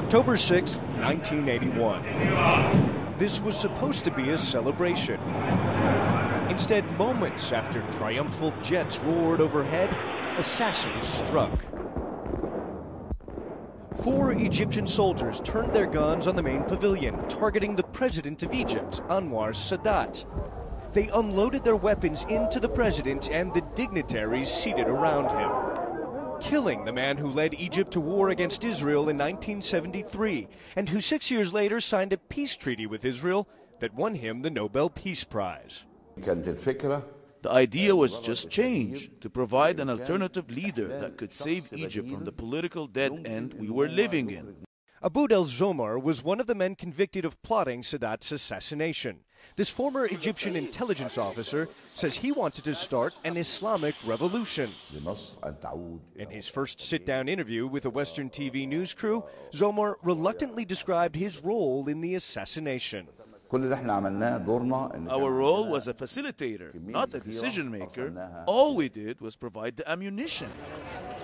October 6, 1981. This was supposed to be a celebration. Instead, moments after triumphal jets roared overhead, assassins struck. 4 Egyptian soldiers turned their guns on the main pavilion, targeting the president of Egypt, Anwar Sadat. They unloaded their weapons into the president and the dignitaries seated around him, killing the man who led Egypt to war against Israel in 1973 and who 6 years later signed a peace treaty with Israel that won him the Nobel Peace Prize. The idea was just change, to provide an alternative leader that could save Egypt from the political dead end we were living in. Aboud el-Zomar was one of the men convicted of plotting Sadat's assassination. This former Egyptian intelligence officer says he wanted to start an Islamic revolution. In his first sit-down interview with a Western TV news crew, Zomar reluctantly described his role in the assassination. Our role was a facilitator, not a decision maker. All we did was provide the ammunition.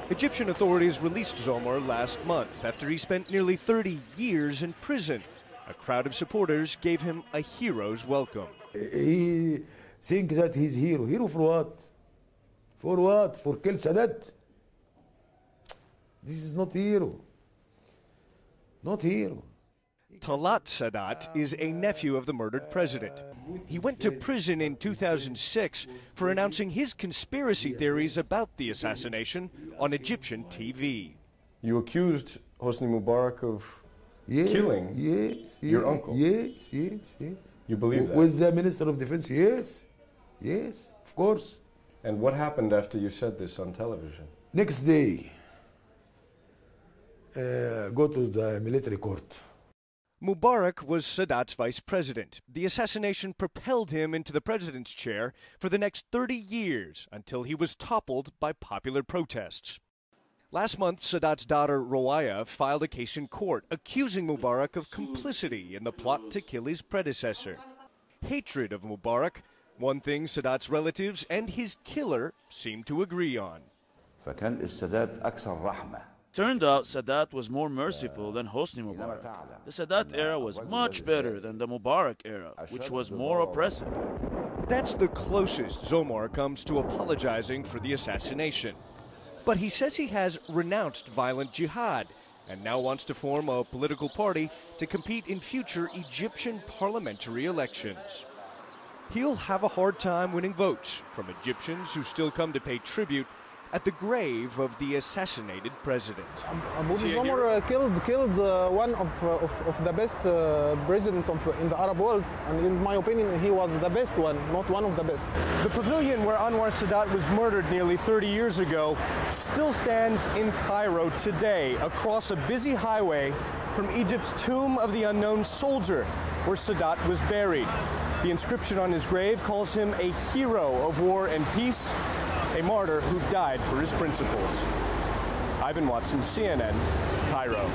Egyptian authorities released Zomar last month after he spent nearly 30 years in prison. A crowd of supporters gave him a hero's welcome. He thinks that he's hero. Hero for what? For what? For kill Sadat? This is not hero. Not hero. طلعت Sadat is a nephew of the murdered president. He went to prison in 2006 for announcing his conspiracy theories about the assassination on Egyptian TV. You accused Hosni Mubarak of killing your uncle. Yes. You believe that? With the Minister of Defense, yes, of course. And what happened after you said this on television? Next day, go to the military court. Mubarak was Sadat's vice president. The assassination propelled him into the president's chair for the next 30 years until he was toppled by popular protests. Last month, Sadat's daughter, Roaya, filed a case in court accusing Mubarak of complicity in the plot to kill his predecessor. Hatred of Mubarak, one thing Sadat's relatives and his killer seemed to agree on. Turned out Sadat was more merciful than Hosni Mubarak. The Sadat era was much better than the Mubarak era, which was more oppressive. That's the closest Zomar comes to apologizing for the assassination. But he says he has renounced violent jihad and now wants to form a political party to compete in future Egyptian parliamentary elections. He'll have a hard time winning votes from Egyptians who still come to pay tribute at the grave of the assassinated president. Aboud el-Zomar killed one of the best presidents in the Arab world, and in my opinion, he was the best one, not one of the best. The pavilion where Anwar Sadat was murdered nearly 30 years ago still stands in Cairo today, across a busy highway from Egypt's Tomb of the Unknown Soldier, where Sadat was buried. The inscription on his grave calls him a hero of war and peace, a martyr who died for his principles. Ivan Watson, CNN, Cairo.